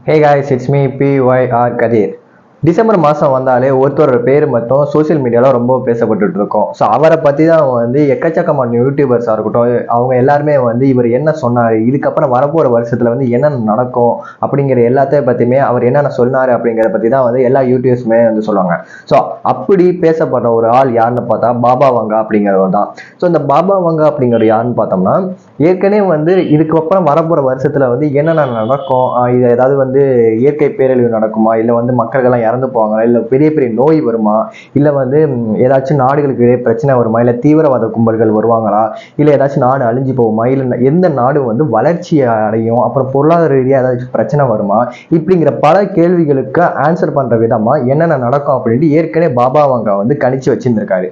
Hey guys, it's me PYR Kadir. December மாதம் வந்தாலே ஒருத்தரோட பேர் மட்டும் சோசியல் மீடியாவில் ரொம்ப பேசப்பட்டுட்டு இருக்கோம். ஸோ அவரை பற்றி தான் வந்து எக்கச்சக்கமான யூடியூபர்ஸாக இருக்கட்டும், அவங்க எல்லாருமே வந்து இவர் என்ன சொன்னார், இதுக்கப்புறம் வரப்போகிற வருஷத்தில் வந்து என்னென்ன நடக்கும் அப்படிங்கிற எல்லாத்தையும் பற்றியுமே அவர் என்னென்ன சொன்னார் அப்படிங்கிறத பற்றி தான் வந்து எல்லா யூடியூப்ஸுமே வந்து சொல்லுவாங்க. ஸோ அப்படி பேசப்படுற ஒரு ஆள் யாருன்னு பார்த்தா பாபா வங்கா அப்படிங்கிறவர் தான். ஸோ இந்த பாபா வங்கா அப்படிங்கிற யாருன்னு பார்த்தோம்னா, ஏற்கனவே வந்து இதுக்கப்புறம் வரப்போகிற வருஷத்தில் வந்து என்னென்ன நடக்கும், இது ஏதாவது வந்து இயற்கை பேரழிவு நடக்குமா, இல்லை வந்து மக்கள்கள்லாம் இறந்து போவாங்களா, இல்லை பெரிய பெரிய நோய் வருமா, இல்லை வந்து ஏதாச்சும் நாடுகளுக்கு இடையே பிரச்சனை வருமா, இல்லை தீவிரவாத கும்பல்கள் வருவாங்களா, இல்லை ஏதாச்சும் நாடு அழிஞ்சு போகுமா, இல்லை எந்த நாடு வந்து வளர்ச்சி அடையும், அப்புறம் பொருளாதார ரீதியாக ஏதாச்சும் பிரச்சனை வருமா, இப்படிங்கிற பல கேள்விகளுக்கு ஆன்சர் பண்ணுற விதமாக என்னென்ன நடக்கும் அப்படின்ட்டு ஏற்கனவே பாபா வங்கா வந்து கணிச்சு வச்சிருந்திருக்காரு.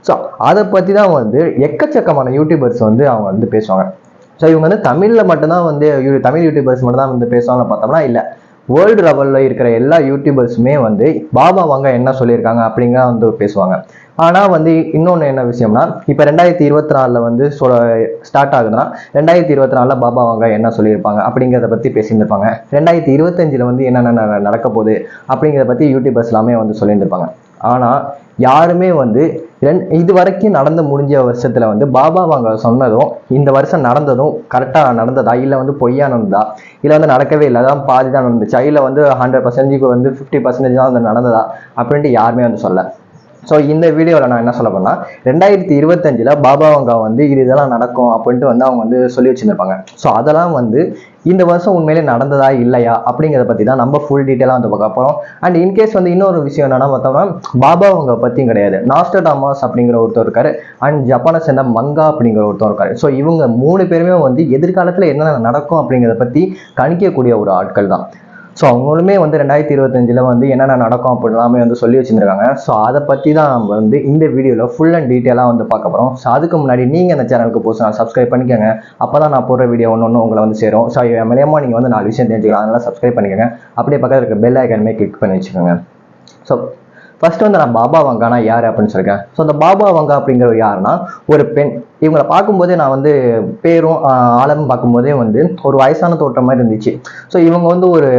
ஸோ அதை பற்றி தான் வந்து எக்கச்சக்கமான யூடியூபர்ஸ் வந்து அவங்க வந்து பேசுவாங்க. ஸோ இவங்க வந்து தமிழில் மட்டும்தான் வந்து தமிழ் யூடியூபர்ஸ் மட்டும் தான் வந்து பேசுவாங்கன்னு பார்த்தோம்னா இல்லை, வேர்ல்டு லெவலில் இருக்கிற எல்லா யூடியூபர்ஸுமே வந்து பாபா வங்கா என்ன சொல்லியிருக்காங்க அப்படிங்கிற வந்து பேசுவாங்க. ஆனால் வந்து இன்னொன்று என்ன விஷயம்னா, இப்போ 2024 வந்து ஸ்டார்ட் ஆகுதுன்னா 2024 பாபா வங்கா என்ன சொல்லியிருப்பாங்க அப்படிங்கிறத பற்றி பேசியிருந்திருப்பாங்க. 2025 வந்து என்னென்ன நடக்க போகுது அப்படிங்கிறத பற்றி யூடியூபர்ஸ் எல்லாமே வந்து சொல்லியிருந்திருப்பாங்க. ஆனால் யாருமே வந்து இது வரைக்கும் நடந்து முடிஞ்ச வருஷத்துல வந்து பாபா வங்கா சொன்னதும் இந்த வருஷம் நடந்ததும் கரெக்டாக நடந்ததா, இல்லை வந்து பொய்யா நடந்ததா, இல்லை வந்து நடக்கவே இல்லை, அதான் பாதி தான் நடந்துச்சா, இல்லை வந்து 100% வந்து 50% தான் வந்து நடந்ததா அப்படின்ட்டு யாருமே வந்து சொல்ல. ஸோ இந்த வீடியோவில் நான் என்ன சொல்ல போனால், 2025 பாபா வங்கா வந்து இதெல்லாம் நடக்கும் அப்படின்ட்டு வந்து அவங்க வந்து சொல்லி வச்சுருப்பாங்க. ஸோ அதெல்லாம் வந்து இந்த வருஷம் உண்மையிலே நடந்ததா இல்லையா அப்படிங்கிறத பற்றி தான் நம்ம ஃபுல் டீட்டெயிலாக வந்து பார்க்க போகிறோம். அண்ட் இன்கேஸ் வந்து இன்னொரு விஷயம் என்னன்னா பார்த்தோம்னா, பாபா வங்கா பற்றியும் கிடையாது, நாஸ்டர்டாமஸ் அப்படிங்கிற ஒருத்தர் இருக்காரு, அண்ட் ஜப்பானை சேர்ந்த மங்கா அப்படிங்கிற ஒருத்தர் இருக்காரு. ஸோ இவங்க 3 பேருமே வந்து எதிர்காலத்தில் என்னென்ன நடக்கும் அப்படிங்கிறத பற்றி கணிக்கக்கூடிய ஒரு ஆட்கள் தான். ஸோ அவங்களுமே வந்து 2025 வந்து என்னென்ன நடக்கும் அப்படின்லாமே வந்து சொல்லி வச்சுருக்காங்க. ஸோ அதை பற்றி தான் நம்ம வந்து இந்த வீடியோவில் ஃபுல் அண்ட் டீட்டெயிலாக வந்து பார்க்க போகிறோம். ஸோ அதுக்கு முன்னாடி நீங்கள் அந்த சேனலுக்கு போய் சப்ஸ்கிரைப் பண்ணிக்கோங்க. அப்போ தான் நான் போடுற வீடியோ ஒன்று உங்களை வந்து சேரும். ஸோ மூலியமாக நீங்கள் வந்து 4 விஷயம் தெரிஞ்சுக்கலாம், அதனால் சப்ஸ்கிரைப் பண்ணிக்கோங்க. அப்படியே பக்கத்தில் இருக்க பெல் ஐக்கானுமே கிளிக் பண்ணி வச்சுக்கோங்க. ஸோ ஃபர்ஸ்ட் வந்து நான் பாபா வங்கானா யார் அப்படின்னு சொல்லியிருக்கேன். ஸோ அந்த பாபா வங்கா அப்படிங்கிறவர் யாருன்னா ஒரு பெண். இவங்களை பார்க்கும்போதே நான் வந்து பேரும் ஆழமும் பார்க்கும்போதே வந்து ஒரு வயசான தோற்றம் மாதிரி இருந்துச்சு. ஸோ இவங்க வந்து ஒரு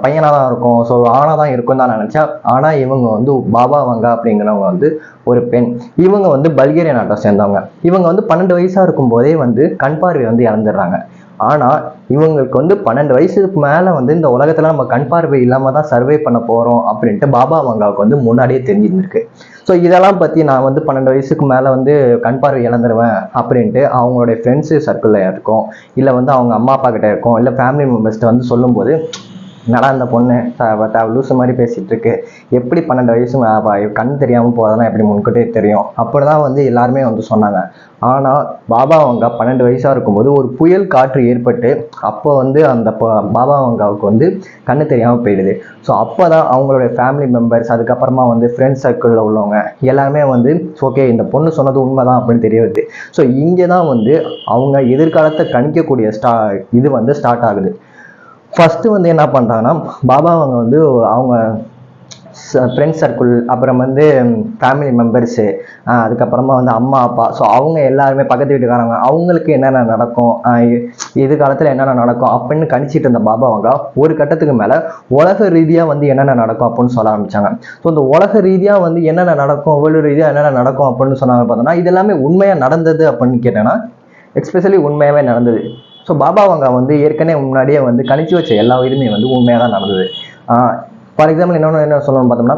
பையனாக தான் இருக்கும், ஸோ ஆணாக தான் இருக்கும்னு தான் நினச்சேன். ஆனால் இவங்க வந்து பாபா வங்கா அப்படிங்கிறவங்க வந்து ஒரு பெண். இவங்க வந்து பல்கேரியா நாட்டை சேர்ந்தவங்க. இவங்க வந்து 12 வயசாக இருக்கும்போதே வந்து கண் பார்வை வந்து இறந்துடுறாங்க. ஆனால் இவங்களுக்கு வந்து 12 வயசுக்கு மேலே வந்து இந்த உலகத்தில் நம்ம கண் பார்வை இல்லாமல் தான் சர்வே பண்ண போகிறோம் அப்படின்ட்டு பாபா வங்காவுக்கு வந்து முன்னாடியே தெரிஞ்சிருந்திருக்கு. ஸோ இதெல்லாம் பற்றி நான் வந்து 12 வயசுக்கு மேலே வந்து கண் பார்வை இழந்துருவேன் அப்படின்ட்டு அவங்களுடைய ஃப்ரெண்ட்ஸு சர்க்கிளில் இருக்கும், இல்லை வந்து அவங்க அம்மா அப்பா கிட்ட இருக்கும், இல்லை ஃபேமிலி மெம்பர்ஸ்கிட்ட வந்து சொல்லும்போது, என்னடா இந்த பொண்ணு லூசு மாதிரி பேசிகிட்டு இருக்கு, எப்படி 12 வயசு கண் தெரியாமல் போகிறதுனா எப்படி முன்கூட்டே தெரியும் அப்படி தான் வந்து எல்லாருமே வந்து சொன்னாங்க. ஆனால் பாபா வங்கா 12 வயசாக இருக்கும்போது ஒரு புயல் காற்று ஏற்பட்டு அப்போ வந்து அந்த பாபா வங்காவுக்கு வந்து கண்ணு தெரியாமல் போயிடுது. ஸோ அப்போ தான் அவங்களுடைய ஃபேமிலி மெம்பர்ஸ், அதுக்கப்புறமா வந்து ஃப்ரெண்ட்ஸ் சர்க்கிளில் உள்ளவங்க எல்லாருமே வந்து ஓகே இந்த பொண்ணு சொன்னது உண்மை தான் அப்படின்னு தெரிய வருது. ஸோ இங்கே தான் வந்து அவங்க எதிர்காலத்தை கணிக்கக்கூடிய இது வந்து ஸ்டார்ட் ஆகுது. ஃபஸ்ட்டு வந்து என்ன பண்ணுறாங்கன்னா, பாபா அவங்க வந்து அவங்க ஃப்ரெண்ட்ஸ் சர்க்கிள், அப்புறம் வந்து ஃபேமிலி மெம்பர்ஸு, அதுக்கப்புறமா வந்து அம்மா அப்பா, ஸோ அவங்க எல்லாருமே பக்கத்து வீட்டுக்காரங்க, அவங்களுக்கு என்னென்ன நடக்கும், எதிர்காலத்தில் என்னென்ன நடக்கும் அப்படின்னு கணிச்சிட்டு இருந்த பாபா வங்கா ஒரு கட்டத்துக்கு மேலே உலக ரீதியாக வந்து என்னென்ன நடக்கும் அப்படின்னு சொல்ல ஆரம்பித்தாங்க. ஸோ இந்த உலக ரீதியாக வந்து என்னென்ன நடக்கும், வேர்ல்டு ரீதியாக என்னென்ன நடக்கும் அப்படின்னு சொன்னாங்க. பார்த்தோன்னா இது எல்லாமே உண்மையாக நடந்தது அப்படின்னு கேட்டேன்னா எக்ஸ்பெஷலி உண்மையாகவே நடந்தது. ஸோ பாபா வங்கா வந்து ஏற்கனவே முன்னாடியே வந்து கணிச்சு வச்ச எல்லா உயிரினுமே வந்து உண்மையாக தான் நடந்தது. ஃபார் எக்ஸாம்பிள் இன்னொன்று என்ன சொல்லணும்னு பார்த்தோம்னா,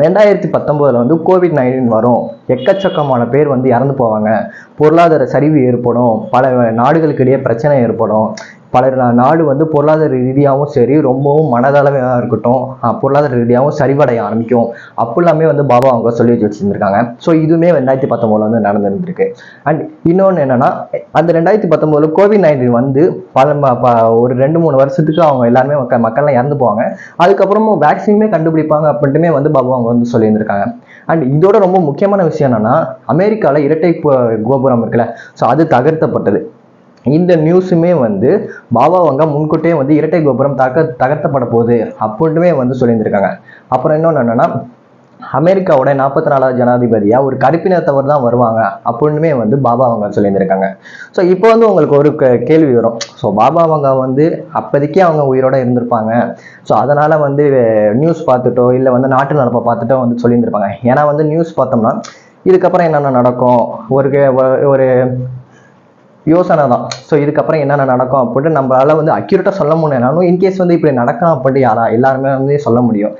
2019 வந்து COVID-19 வரும், எக்கச்சக்கமான பேர் வந்து இறந்து போவாங்க, பொருளாதார சரிவு ஏற்படும், பல நாடுகளுக்கு இடையே பிரச்சனை ஏற்படும், பல நாடு வந்து பொருளாதார ரீதியாகவும் சரி ரொம்பவும் மனதளவாக இருக்கட்டும் பொருளாதார ரீதியாகவும் சரிவடைய ஆரம்பிக்கும் அப்படிலாமே வந்து பாபா அவங்க சொல்லி வச்சுருந்துருக்காங்க. ஸோ இதுவுமே 2019 வந்து நடந்துருக்கு. அண்ட் இன்னொன்று என்னன்னா, அந்த 2019 COVID-19 வந்து ஒரு 2-3 வருஷத்துக்கு அவங்க எல்லாருமே மக்கள்லாம் இறந்து போவாங்க. அதுக்கப்புறமும் வேக்சினுமே கண்டுபிடிப்பாங்க அப்படின்ட்டுமே வந்து பாபா அவங்க வந்து சொல்லியிருந்திருக்காங்க. அண்ட் இதோட ரொம்ப முக்கியமான விஷயம் என்னன்னா, அமெரிக்காவில் இரட்டை கோபுரம் இருக்குல்ல, ஸோ அது தகர்த்தப்பட்டது. இந்த நியூஸுமே வந்து பாபா வங்கா முன்கூட்டியே வந்து இரட்டை கோபுரம் தகர்த்தப்பட போகுது அப்படின்ட்டுமே வந்து சொல்லியிருந்திருக்காங்க. அப்புறம் இன்னொன்று என்னன்னா, அமெரிக்காவோட 44வது ஜனாதிபதியா ஒரு கருப்பினத்தவர் தான் வருவாங்க அப்படின்னுமே வந்து பாபா அவங்க சொல்லியிருந்திருக்காங்க. ஸோ இப்போ வந்து உங்களுக்கு ஒரு கேள்வி வரும். ஸோ பாபா அவங்க வந்து அப்போதைக்கு அவங்க உயிரோட இருந்திருப்பாங்க. ஸோ அதனால வந்து நியூஸ் பார்த்துட்டோ இல்லை வந்து நாட்டு நடப்பை பார்த்துட்டோ வந்து சொல்லியிருந்திருப்பாங்க. ஏன்னா வந்து நியூஸ் பார்த்தோம்னா இதுக்கப்புறம் என்னென்ன நடக்கும் ஒரு ஒரு யோசனை தான். ஸோ இதுக்கப்புறம் என்னென்ன நடக்கும் அப்படின்ட்டு நம்மளால வந்து அக்யூரேட்டாக சொல்ல முடியலனாலும் இன்கேஸ் வந்து இப்படி நடக்கலாம் அப்படின்ட்டு எல்லாருமே வந்து சொல்ல முடியும்.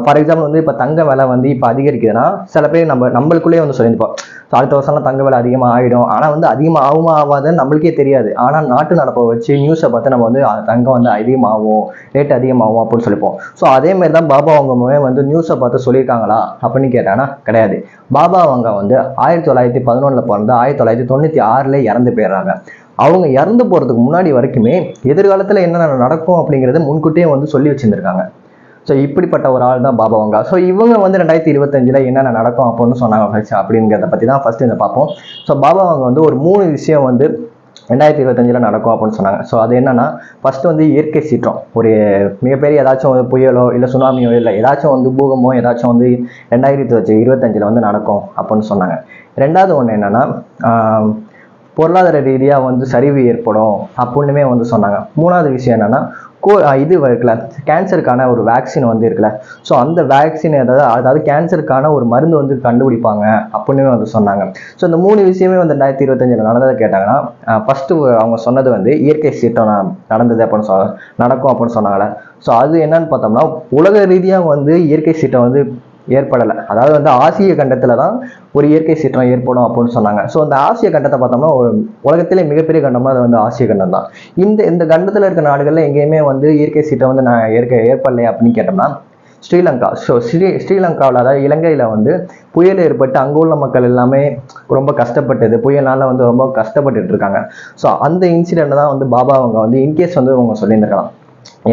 ஃபார் எக்ஸாம்பிள் வந்து இப்போ தங்க விலை வந்து இப்போ அதிகரிக்குதுன்னா சில பேர் நம்மளுக்குள்ளேயே வந்து சொல்லியிருப்போம். ஸோ அடுத்த வருஷம்லாம் தங்க விலை அதிகமாக ஆகிடும். ஆனால் வந்து அதிகமாக ஆகுமா ஆகாதுன்னு நம்மளுக்கே தெரியாது. ஆனால் நாட்டு நடப்பை வச்சு நியூஸை பார்த்து நம்ம வந்து தங்கம் வந்து அதிகமாகும், ரேட் அதிகமாகும் அப்படின்னு சொல்லிப்போம். ஸோ அதேமாரி தான் பாபா அவங்கவுமே வந்து நியூஸை பார்த்து சொல்லியிருக்காங்களா அப்படின்னு கேட்டாங்கன்னா கிடையாது. பாபா அவங்க வந்து 1911 பிறந்து 1996 இறந்து போயிடுறாங்க. அவங்க இறந்து போகிறதுக்கு முன்னாடி வரைக்குமே எதிர்காலத்தில் என்னென்ன நடக்கும் அப்படிங்கிறத முன்கூட்டியே வந்து சொல்லி வச்சுருந்துருக்காங்க. ஸோ இப்படிப்பட்ட ஒரு ஆள் தான் பாபா வங்கா. ஸோ இவங்க வந்து 2025 என்னென்ன நடக்கும் அப்படின்னு சொன்னாங்க அப்படிங்கிறத பற்றி தான் ஃபர்ஸ்ட் இதை பார்ப்போம். ஸோ பாபா அவங்க வந்து ஒரு 3 விஷயம் வந்து 2025 நடக்கும் அப்படின்னு சொன்னாங்க. ஸோ அது என்னன்னா ஃபர்ஸ்ட் வந்து இயற்கை சீற்றம், ஒரு மிகப்பெரிய ஏதாச்சும் வந்து புயலோ இல்லை சுனாமியோ இல்லை ஏதாச்சும் வந்து பூகமோ ஏதாச்சும் வந்து 2025 வந்து நடக்கும் அப்படின்னு சொன்னாங்க. ரெண்டாவது ஒன்று என்னன்னா பொருளாதார ரீதியாக வந்து சரிவு ஏற்படும் அப்படின்னுமே வந்து சொன்னாங்க. மூணாவது விஷயம் என்னன்னா இது இருக்குல்ல கேன்சருக்கான ஒரு வேக்சின் வந்து இருக்குல்ல, ஸோ அந்த வேக்சின் அதாவது கேன்சருக்கான ஒரு மருந்து வந்து கண்டுபிடிப்பாங்க அப்படின்னு வந்து சொன்னாங்க. ஸோ இந்த 3 விஷயமே வந்து 2025 நடந்ததை கேட்டாங்கன்னா ஃபர்ஸ்ட் அவங்க சொன்னது வந்து இயற்கை சீற்றம் நடந்தது அப்படின்னு நடக்கும் அப்படின்னு சொன்னாங்களே. ஸோ அது என்னன்னு பார்த்தோம்னா உலக ரீதியாக வந்து இயற்கை சீற்றம் வந்து ஏற்படலை. அதாவது வந்து ஆசிய கண்டத்துல தான் ஒரு இயற்கை சீற்றம் ஏற்படும் அப்படின்னு சொன்னாங்க. ஸோ அந்த ஆசிய கண்டத்தை பார்த்தோம்னா ஒரு உலகத்திலே மிகப்பெரிய கண்டம்னா அது வந்து ஆசிய கண்டம் தான். இந்த கண்டத்தில் இருக்க நாடுகள்ல எங்கேயுமே வந்து இயற்கை சீற்றம் வந்து ஏற்படலை அப்படின்னு கேட்டோம்னா ஸ்ரீலங்கா. ஸோ ஸ்ரீலங்காவில் அதாவது இலங்கையில் வந்து புயல் ஏற்பட்டு அங்கே உள்ள மக்கள் எல்லாமே ரொம்ப கஷ்டப்பட்டது, புயல்னால வந்து ரொம்ப கஷ்டப்பட்டுட்டு இருக்காங்க. ஸோ அந்த இன்சிடென்ட் தான் வந்து பாபா அவங்க வந்து இன்கேஸ் வந்து அவங்க சொல்லியிருந்திருக்கலாம்.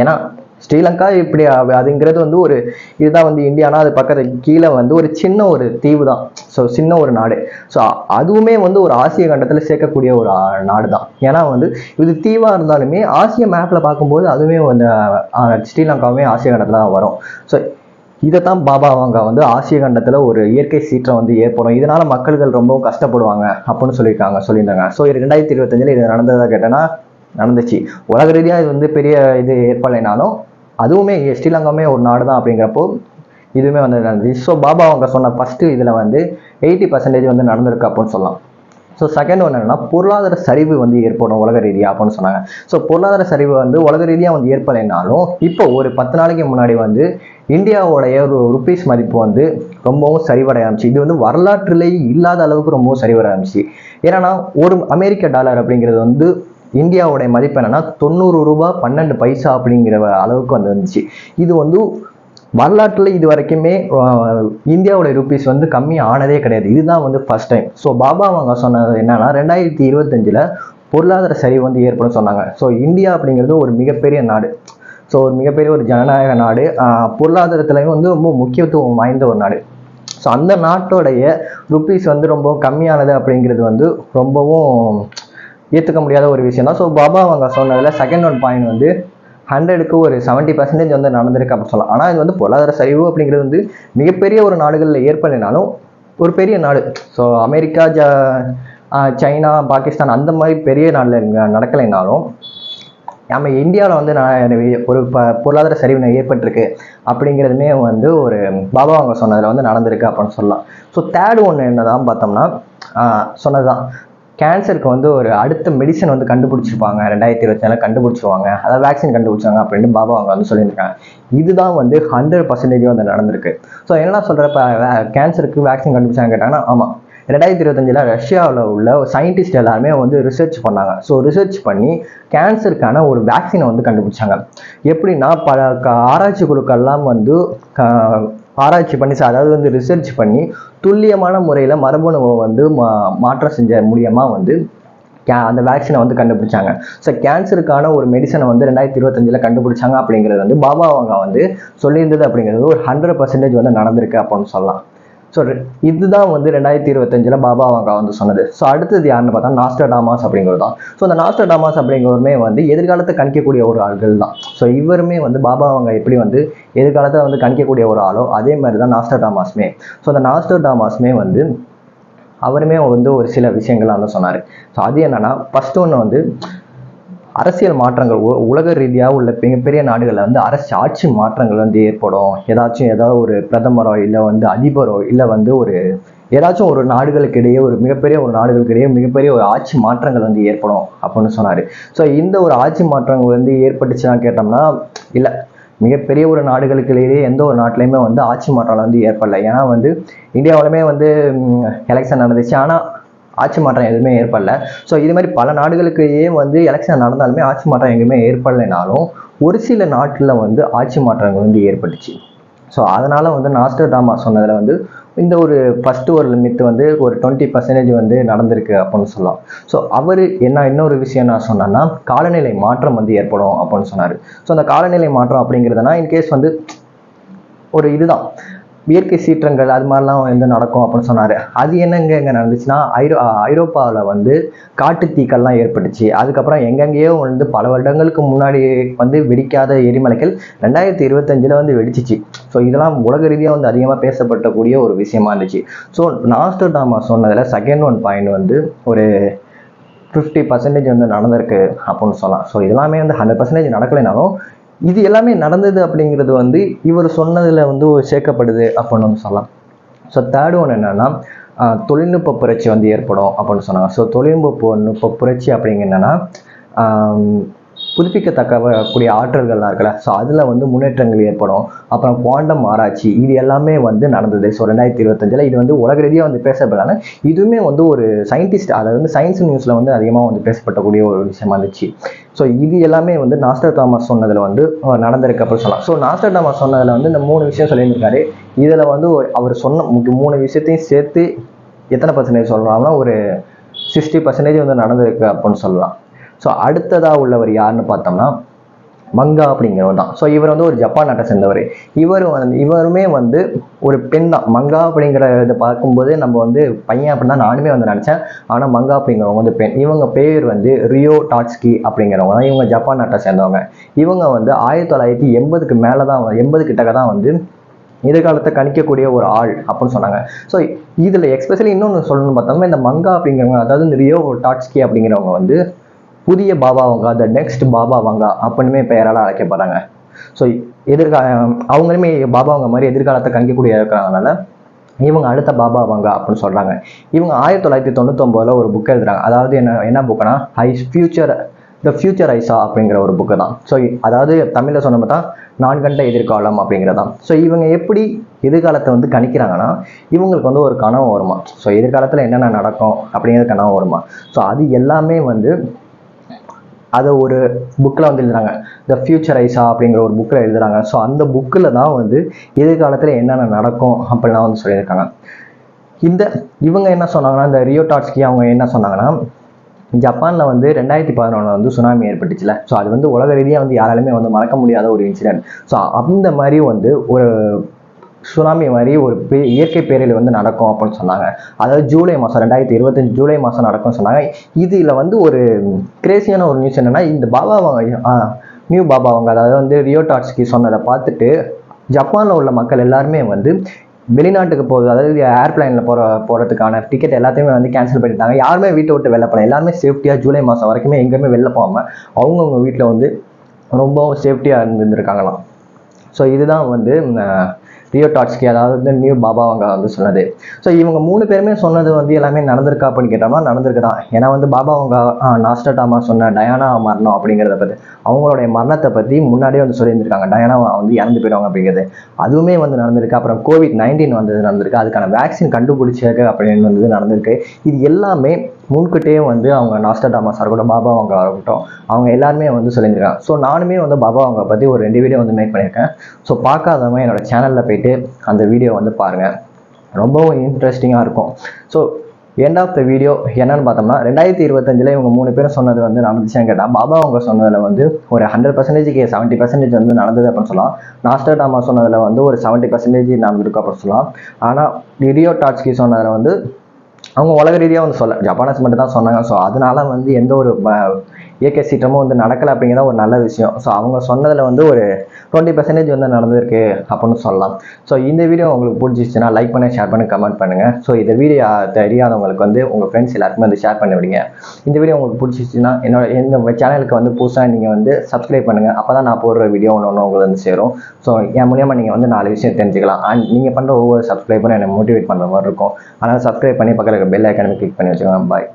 ஏன்னா ஸ்ரீலங்கா இப்படி அதுங்கிறது வந்து ஒரு இதுதான் வந்து இந்தியானா அது பக்கத்து கீழே வந்து ஒரு சின்ன ஒரு தீவு தான். ஸோ சின்ன ஒரு நாடு. ஸோ அதுவுமே வந்து ஒரு ஆசிய கண்டத்தில் சேர்க்கக்கூடிய ஒரு நாடு தான். ஏன்னா வந்து இது தீவாக இருந்தாலுமே ஆசிய மேப்பில் பார்க்கும்போது அதுவுமே வந்து ஸ்ரீலங்காவுமே ஆசிய கண்டத்தில் தான் வரும். ஸோ இதைத்தான் பாபா அவங்க வந்து ஆசிய கண்டத்தில் ஒரு இயற்கை சீற்றம் வந்து ஏற்படும், இதனால மக்கள்கள் ரொம்ப கஷ்டப்படுவாங்க அப்படின்னு சொல்லியிருந்தாங்க. ஸோ 2025 இது நடந்ததாக கேட்டேன்னா நடந்துச்சு. உலக ரீதியாக இது வந்து பெரிய இது ஏற்படலைனாலும் அதுவுமே ஸ்ரீலங்காவுமே ஒரு நாடு தான் அப்படிங்கிறப்போ இதுவுமே வந்து நடந்துச்சு. ஸோ பாபா அவங்க சொன்ன ஃபர்ஸ்ட் இதில் வந்து 80% வந்து நடந்திருக்கு அப்படின்னு சொல்லலாம். ஸோ செகண்ட் ஒன்று என்னன்னா பொருளாதார சரிவு வந்து ஏற்படும் உலக ரீதியாக அப்படின்னு சொன்னாங்க. ஸோ பொருளாதார சரிவு வந்து உலக ரீதியாக வந்து ஏற்படலைனாலும் இப்போ ஒரு 10 நாளைக்கு முன்னாடி வந்து இந்தியாவோடைய ஒரு ருபீஸ் மதிப்பு வந்து ரொம்பவும் சரிவடைய ஆரம்பிச்சு. இது வந்து வரலாற்றிலேயே இல்லாத அளவுக்கு ரொம்பவும் சரிவடைய ஆரம்பிச்சு. ஏன்னா ஒரு அமெரிக்க டாலர் அப்படிங்கிறது வந்து இந்தியாவுடைய மதிப்பு என்னன்னா 90 ரூபாய் 12 பைசா அப்படிங்கிற அளவுக்கு வந்து வந்துச்சு. இது வந்து வரலாற்றுல இது வரைக்குமே இந்தியாவோட ருபீஸ் வந்து கம்மி ஆனதே கிடையாது. இதுதான் வந்து ஃபர்ஸ்ட் டைம். ஸோ பாபா அவங்க சொன்னது என்னன்னா 2025 பொருளாதார சரிவு வந்து ஏற்படும் சொன்னாங்க. ஸோ இந்தியா அப்படிங்கிறது ஒரு மிகப்பெரிய நாடு. ஸோ ஒரு மிகப்பெரிய ஒரு ஜனநாயக நாடு, பொருளாதாரத்துலையும் வந்து ரொம்ப முக்கியத்துவம் வாய்ந்த ஒரு நாடு. ஸோ அந்த நாட்டோடைய ருபீஸ் வந்து ரொம்ப கம்மியானது அப்படிங்கிறது வந்து ரொம்பவும் ஏற்றுக்க முடியாத ஒரு விஷயம் தான். ஸோ பாபா அவங்க சொன்னதில் செகண்ட் ஒன் பாயிண்ட் வந்து 100க்கு ஒரு 70% வந்து நடந்திருக்கு அப்படின்னு சொல்லலாம். ஆனால் இது வந்து பொருளாதார சரிவு அப்படிங்கிறது வந்து மிகப்பெரிய ஒரு நாடுகளில் ஏற்படலைனாலும் ஒரு பெரிய நாடு. ஸோ அமெரிக்கா, சைனா, பாகிஸ்தான் அந்த மாதிரி பெரிய நாட்டில் நடக்கலைனாலும் நம்ம இந்தியாவில் வந்து ஒரு பொருளாதார சரிவு ஏற்பட்டிருக்கு அப்படிங்கிறதுமே வந்து ஒரு பாபா அவங்க சொன்னதில் வந்து நடந்திருக்கு அப்படின்னு சொல்லலாம். ஸோ தேர்ட் ஒன்று என்னதான் பார்த்தோம்னா சொன்னதுதான் கேன்சருக்கு வந்து ஒரு அடுத்த மெடிசன் வந்து கண்டுபிடிச்சிருப்பாங்க, 2024 கண்டுபிடிச்சிருவாங்க, அதாவது வேக்சின் கண்டுபிடிச்சாங்க அப்படின்னு பாபா அவங்க வந்து சொல்லியிருக்காங்க. இதுதான் வந்து 100% வந்து நடந்திருக்கு. ஸோ என்ன சொல்கிறப்ப கேன்சருக்கு வேக்சின் கண்டுபிடிச்சாங்க கேட்டாங்கன்னா ஆமாம், 2025 ரஷ்யாவில் உள்ள சயின்டிஸ்ட் எல்லாருமே வந்து ரிசர்ச் பண்ணாங்க. ஸோ ரிசர்ச் பண்ணி கேன்சருக்கான ஒரு வேக்சினை வந்து கண்டுபிடிச்சாங்க. எப்படின்னா பல ஆராய்ச்சி குழுக்கள்லாம் வந்து ஆராய்ச்சி பண்ணி அதாவது வந்து ரிசர்ச் பண்ணி துல்லியமான முறையில் மரபணுவை வந்து மாற்றம் செஞ்ச மூலியமாக வந்து அந்த வேக்சினை வந்து கண்டுபிடிச்சாங்க. ஸோ கேன்சருக்கான ஒரு மெடிசனை வந்து 2025 கண்டுபிடிச்சாங்க அப்படிங்கிறது வந்து பாபா அவங்க வந்து சொல்லியிருந்தது அப்படிங்கிறது ஒரு 100% வந்து நடந்திருக்கு அப்படின்னு சொல்லலாம். ஸோ இதுதான் வந்து 2025 பாபா அவங்க வந்து சொன்னது. ஸோ அடுத்தது யாருன்னு பார்த்தா நாஸ்ட்ராடாமஸ் அப்படிங்கிறது தான். ஸோ அந்த நாஸ்ட்ராடாமஸ் அப்படிங்கிறவருமே வந்து எதிர்காலத்தை கணிக்கக்கூடிய ஒரு ஆள்கள் தான். ஸோ இவருமே வந்து பாபா அவங்க எப்படி வந்து எதிர்காலத்தில் வந்து கணிக்கக்கூடிய ஒரு ஆளோ அதே மாதிரி தான் நாஸ்டர்டாமஸுமே. ஸோ அந்த நாஸ்டர்டாமஸுமே வந்து அவருமே வந்து ஒரு சில விஷயங்கள் வந்து சொன்னார். ஸோ அது என்னன்னா, ஃபர்ஸ்ட் ஒன்று வந்து அரசியல் மாற்றங்கள் உலக ரீதியாக உள்ள மிகப்பெரிய நாடுகளில் வந்து ஆட்சி மாற்றங்கள் வந்து ஏற்படும். ஏதாவது ஒரு பிரதமரோ இல்லை வந்து அதிபரோ இல்லை வந்து ஒரு ஏதாச்சும் ஒரு நாடுகளுக்கு இடையே ஒரு மிகப்பெரிய ஒரு நாடுகளுக்கு இடையே மிகப்பெரிய ஒரு ஆட்சி மாற்றங்கள் வந்து ஏற்படும் அப்படின்னு சொன்னார். ஸோ இந்த ஒரு ஆட்சி மாற்றங்கள் வந்து ஏற்பட்டுச்சுன்னா கேட்டோம்னா இல்லை, மிகப்பெரிய ஒரு நாடுகளுக்கு இடையே எந்த ஒரு நாட்டிலையுமே வந்து ஆட்சி மாற்றம் வந்து ஏற்படலை. ஏன்னா வந்து இந்தியாவிலுமே வந்து எலெக்ஷன் நடந்துச்சு, ஆனால் ஆட்சி மாற்றம் எதுவுமே ஏற்படல. ஸோ இது மாதிரி பல நாடுகளுக்கையே வந்து எலெக்ஷன் நடந்தாலுமே ஆட்சி மாற்றம் எங்கேயுமே ஏற்படலைனாலும் ஒரு சில நாட்டில் வந்து ஆட்சி மாற்றங்கள் வந்து ஏற்பட்டுச்சு. ஸோ அதனால வந்து நாஸ்டர்டாமஸ் சொன்னதில் வந்து இந்த ஒரு ஃபர்ஸ்ட் ஒரு லிமிட் வந்து ஒரு 20% வந்து நடந்திருக்கு அப்படின்னு சொல்லலாம். ஸோ அவர் இன்னொரு விஷயம் நான் சொன்னேன்னா, காலநிலை மாற்றம் வந்து ஏற்படும் அப்படின்னு சொன்னார். ஸோ அந்த காலநிலை மாற்றம் அப்படிங்கிறதுனா இன்கேஸ் வந்து ஒரு இதுதான் இயற்கை சீற்றங்கள் அது மாதிரிலாம் வந்து நடக்கும் அப்படின்னு சொன்னார். அது எங்கே நடந்துச்சுன்னா, ஐரோப்பாவில் வந்து காட்டு தீக்கள்லாம் ஏற்பட்டுச்சு. அதுக்கப்புறம் எங்கெங்கேயோ வந்து பல வருடங்களுக்கு முன்னாடி வந்து வெடிக்காத எரிமலைகள் 2025 வந்து வெடிச்சிச்சு. ஸோ இதெல்லாம் உலக ரீதியாக வந்து அதிகமாக பேசப்படக்கூடிய ஒரு விஷயமா இருந்துச்சு. ஸோ நாஸ்டர்டாமஸ் சொன்னதில் செகண்ட் ஒன் பாயிண்ட் வந்து ஒரு 50% வந்து நடந்திருக்கு அப்படின்னு சொல்லலாம். ஸோ இதெல்லாமே வந்து 100% நடக்கலைனாலும் இது எல்லாமே நடந்தது அப்படிங்கிறது வந்து இவர் சொன்னதில் வந்து சேர்க்கப்படுது அப்படின்னு சொல்லலாம். ஸோ தேர்ட் ஒன் என்னன்னா, தொழில்நுட்ப புரட்சி வந்து ஏற்படும் அப்படின்னு சொன்னாங்க. ஸோ தொழில்நுட்ப புரட்சி அப்படிங்க என்னன்னா, புதுப்பிக்கத்தக்கக்கூடிய ஆற்றல்கள்லாம் இருக்குல்ல, ஸோ அதில் வந்து முன்னேற்றங்கள் ஏற்படும். அப்புறம் குவாண்டம் ஆராய்ச்சி இது எல்லாமே வந்து நடந்தது. ஸோ 2025 இது வந்து உலக ரீதியாக வந்து பேசப்படலாம். இதுவுமே வந்து ஒரு சயின்டிஸ்ட், அதாவது வந்து சயின்ஸ் நியூஸில் வந்து அதிகமாக வந்து பேசப்படக்கூடிய ஒரு விஷயமா இருந்துச்சு. ஸோ இது எல்லாமே வந்து நாஸ்டர்டாமஸ் சொன்னதில் வந்து நடந்திருக்கு அப்படின்னு சொல்லலாம். ஸோ நாஸ்டர்டாமஸ் சொன்னதில் வந்து இந்த 3 விஷயம் சொல்லியிருந்திருக்காரு. இதில் வந்து அவர் சொன்ன 3 விஷயத்தையும் சேர்த்து எத்தனை % சொல்கிறாங்கன்னா ஒரு 60% வந்து நடந்திருக்கு அப்படின்னு சொல்லலாம். ஸோ அடுத்ததாக உள்ளவர் யாருன்னு பார்த்தோம்னா மங்கா அப்படிங்கிறவர் தான். ஸோ இவர் வந்து ஒரு ஜப்பான் நாட்டை சேர்ந்தவர். இவருமே வந்து ஒரு பெண் தான். மங்கா அப்படிங்கிற இதை பார்க்கும்போது நம்ம வந்து பையன் அப்படின்னு தான் நானுமே வந்து நினச்சேன். ஆனால் மங்கா அப்படிங்கிறவங்க வந்து பெண். இவங்க பேர் வந்து ரியோ டாட்ஸ்கி அப்படிங்கிறவங்க தான். இவங்க ஜப்பான் நாட்டை சேர்ந்தவங்க. இவங்க வந்து 1980க்கு மேலே தான் 80 கிட்டக்க தான் வந்து எதிர்காலத்தை கணிக்கக்கூடிய ஒரு ஆள் அப்படின்னு சொன்னாங்க. ஸோ இதில் எக்ஸ்பெஷலி இன்னொன்று சொல்லணும்னு பார்த்தோம்னா, இந்த மங்கா அப்படிங்கிறவங்க, அதாவது இந்த ரியோ டாட்ஸ்கி அப்படிங்கிறவங்க வந்து புதிய பாபா வங்கா, த நெக்ஸ்ட் பாபா வங்கா அப்படின்னுமே பெயரால் அழைக்கப்படுறாங்க. ஸோ அவங்களுமே பாபா வங்கா மாதிரி எதிர்காலத்தை கணிக்கக்கூடிய இருக்கிறதுனால இவங்க அடுத்த பாபா வங்கா அப்படின்னு சொல்கிறாங்க. இவங்க 1999 ஒரு புக் எழுதுறாங்க. அதாவது என்ன புக்குனா, த ஃபியூச்சர் ஐசா அப்படிங்கிற ஒரு புக்கு தான். ஸோ அதாவது தமிழில் சொன்ன பார்த்தா நான் கண்ட எதிர்காலம் அப்படிங்கிறதான். ஸோ இவங்க எப்படி எதிர்காலத்தை வந்து கணிக்கிறாங்கன்னா, இவங்களுக்கு வந்து ஒரு கனவு வருமா, ஸோ எதிர்காலத்தில் என்னென்ன நடக்கும் அப்படிங்கிற கனவு வருமா. ஸோ அது எல்லாமே வந்து அதை ஒரு புக்கில் வந்து எழுதுறாங்க. த ஃபியூச்சர் ஐசா அப்படிங்கிற ஒரு புக்கில் எழுதுறாங்க. ஸோ அந்த புக்கில் தான் வந்து எதிர்காலத்தில் என்னென்ன நடக்கும் அப்படிலாம் வந்து சொல்லியிருக்காங்க. இவங்க என்ன சொன்னாங்கன்னா, இந்த ரியோ டாட்ஸ்கி அவங்க என்ன சொன்னாங்கன்னா, ஜப்பானில் வந்து 2011 வந்து சுனாமி ஏற்பட்டுச்சுல. ஸோ அது வந்து உலக ரீதியாக வந்து யாராலுமே வந்து மறக்க முடியாத ஒரு இன்சிடென்ட். ஸோ அந்த மாதிரி வந்து ஒரு சுனாமி மாதிரி ஒரு இயற்கை பேரில் வந்து நடக்கும் அப்படின்னு சொன்னாங்க. அதாவது ஜூலை மாதம் 2025 ஜூலை மாதம் நடக்கும்னு சொன்னாங்க. இதில் வந்து ஒரு கிரேசியான ஒரு நியூஸ் என்னன்னா, இந்த நியூ பாபாவங்க, அதாவது வந்து ரியோ டாட்ஸ்கி சொன்னதை பார்த்துட்டு ஜப்பானில் உள்ள மக்கள் எல்லாருமே வந்து வெளிநாட்டுக்கு போகுது, அதாவது ஏர்பிளைனில் போகிறதுக்கான டிக்கெட் எல்லாத்தையுமே வந்து கேன்சல் பண்ணிட்டாங்க. யாருமே வீட்டை விட்டு வெளில போகல. எல்லாருமே சேஃப்டியாக ஜூலை மாதம் வரைக்குமே எங்கேயுமே வெளில போகாமல் அவங்கவுங்க வீட்டில் வந்து ரொம்ப சேஃப்டியாக இருந்துருக்காங்களாம். ஸோ இதுதான் வந்து ரியோ டாட்ஸ்கி, அதாவது வந்து நியூ பாபா அவங்க வந்து சொன்னது. ஸோ இவங்க 3 பேருமே சொன்னது வந்து எல்லாமே நடந்திருக்கா அப்படின்னு கேட்டோம்னா நடந்திருக்கு தான். ஏன்னா வந்து பாபா அவங்க நாஸ்டர்டாமஸ் சொன்ன டயானா மரணம் அப்படிங்கிறத பற்றி, அவங்களுடைய மரணத்தை பற்றி முன்னாடியே வந்து சொல்லியிருந்திருக்காங்க. டயானா வந்து இறந்து போயிடுவாங்க அப்படிங்கிறது, அதுவுமே வந்து நடந்திருக்கு. அப்புறம் COVID-19 வந்தது நடந்திருக்கு. அதுக்கான வேக்சின் கண்டுபிடிச்சாங்க அப்படின்னு வந்து நடந்திருக்கு. இது எல்லாமே முன்கிட்டே வந்து அவங்க நாஸ்டர்டாமஸாக இருக்கட்டும், பாபா அவங்க இருக்கட்டும், அவங்க எல்லாருமே வந்து சொல்லியிருக்காங்க. ஸோ நானுமே வந்து பாபா அவங்க பற்றி ஒரு 2 வீடியோ வந்து மேக் பண்ணியிருக்கேன். ஸோ பார்க்காதவங்க என்னோட சேனலில் போயிட்டு அந்த வீடியோ வந்து பாருங்கள், ரொம்பவும் இன்ட்ரெஸ்டிங்காக இருக்கும். So end of the video என்னன்னு பார்த்தோம்னா, 2025 இவங்க 3 பேரும் சொன்னது வந்து நடந்துச்சுன்னு கேட்டால், பாபா அவங்க சொன்னதில் வந்து ஒரு 100%க்கு 70% வந்து நடந்தது அப்படின்னு சொல்லலாம். நாஸ்டர்டாமஸ் சொன்னதில் வந்து ஒரு 70% நடந்திருக்கு அப்படின்னு சொல்லலாம். ஆனால் ரியோ டாட்ஸ்கி சொன்னதில் வந்து அவங்க உலக ரீதியாக வந்து ஜப்பானஸ் மட்டும் தான் சொன்னாங்க. ஸோ அதனால வந்து எந்த ஒரு இயற்கை சீற்றமும் வந்து நடக்கலை அப்படிங்கிறத ஒரு நல்ல விஷயம். ஸோ அவங்க சொன்னதில் வந்து ஒரு 20% வந்து நடந்திருக்கு அப்படின்னு சொல்லலாம். ஸோ இந்த வீடியோ உங்களுக்கு பிடிச்சிச்சுன்னா லைக் பண்ணி ஷேர் பண்ணி கமெண்ட் பண்ணுங்கள். ஸோ இந்த வீடியோ தெரியாதவங்களுக்கு வந்து உங்கள் ஃப்ரெண்ட்ஸ் எல்லாருக்குமே வந்து ஷேர் பண்ணி விடுங்க. இந்த வீடியோ உங்களுக்கு பிடிச்சிச்சுன்னா இந்த சேனலுக்கு வந்து புதுசாக நீங்கள் வந்து சப்ஸ்கிரைப் பண்ணுங்கள். அப்போ தான் நான் போடுற வீடியோ ஒன்று உங்களுக்கு வந்து சேரும். ஸோ என் மூலியமாக நீங்கள் வந்து 4 விஷயம் தெரிஞ்சுக்கலாம். அண்ட் நீங்கள் பண்ணுற ஒவ்வொரு சப்ஸ்கிரைபரும் என்னை மோட்டிவேட் பண்ணுற மாதிரி இருக்கும். அதனால் சப்ஸ்கிரைப் பண்ணி பக்கத்தில் இருக்க பெல் ஐக்கானை கிளிக் பண்ணி வச்சுக்கோங்க. பாய்.